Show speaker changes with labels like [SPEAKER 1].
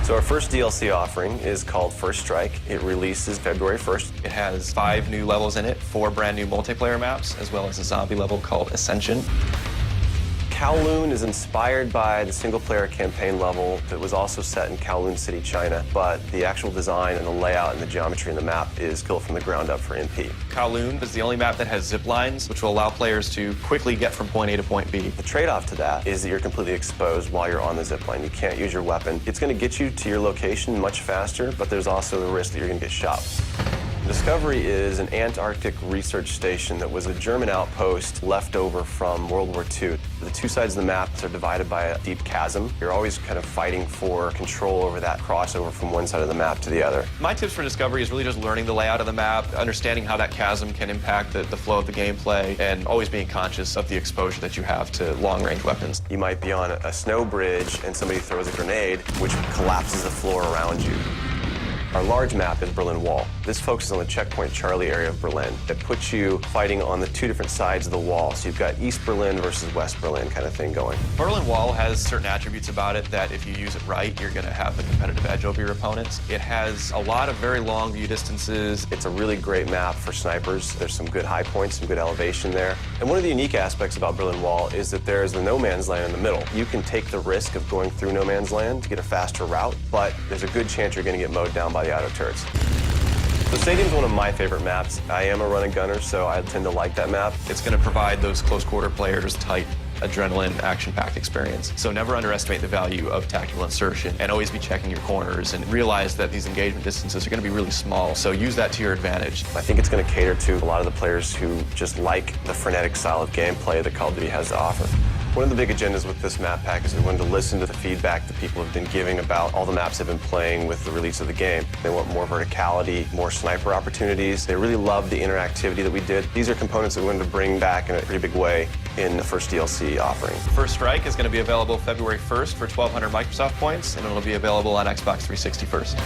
[SPEAKER 1] So our first DLC offering is called First Strike. It releases February 1st.
[SPEAKER 2] It has 5 new levels in it, 4 brand new multiplayer maps, as well as a zombie level called Ascension.
[SPEAKER 1] Kowloon is inspired by the single-player campaign level that was also set in Kowloon City, China, but the actual design and the layout and the geometry in the map is built from the ground up for MP.
[SPEAKER 2] Kowloon is the only map that has zip lines, which will allow players to quickly get from point A to point B.
[SPEAKER 1] The trade-off to that is that you're completely exposed while you're on the zip line. You can't use your weapon. It's going to get you to your location much faster, but there's also the risk that you're going to get shot. Discovery is an Antarctic research station that was a German outpost left over from World War II. The two sides of the map are divided by a deep chasm. You're always kind of fighting for control over that crossover from one side of the map to the other.
[SPEAKER 2] My tips for Discovery is really just learning the layout of the map, understanding how that chasm can impact the flow of the gameplay, and always being conscious of the exposure that you have to long-range weapons.
[SPEAKER 1] You might be on a snow bridge and somebody throws a grenade, which collapses the floor around you. Our large map is Berlin Wall. This focuses on the checkpoint Charlie area of Berlin. It puts you fighting on the two different sides of the wall. So you've got East Berlin versus West Berlin kind of thing going.
[SPEAKER 2] Berlin Wall has certain attributes about it that if you use it right, you're going to have the competitive edge over your opponents. It has a lot of very long view distances.
[SPEAKER 1] It's a really great map for snipers. There's some good high points, some good elevation there. And one of the unique aspects about Berlin Wall is that there's the no man's land in the middle. You can take the risk of going through no man's land to get a faster route, but there's a good chance you're going to get mowed down by the auto turrets. So Stadium's one of my favorite maps. I am a run and gunner, so I tend to like that map.
[SPEAKER 2] It's going to provide those close quarter players tight adrenaline, action-packed experience. So never underestimate the value of tactical insertion, and always be checking your corners and realize that these engagement distances are going to be really small, so use that to your advantage.
[SPEAKER 1] I think it's going to cater to a lot of the players who just like the frenetic style of gameplay that Call of Duty has to offer. One of the big agendas with this map pack is we wanted to listen to the feedback that people have been giving about all the maps they've been playing with the release of the game. They want more verticality, more sniper opportunities. They really love the interactivity that we did. These are components that we wanted to bring back in a pretty big way in the first DLC offering.
[SPEAKER 2] First Strike is going to be available February 1st for 1,200 Microsoft points, and it'll be available on Xbox 360 first.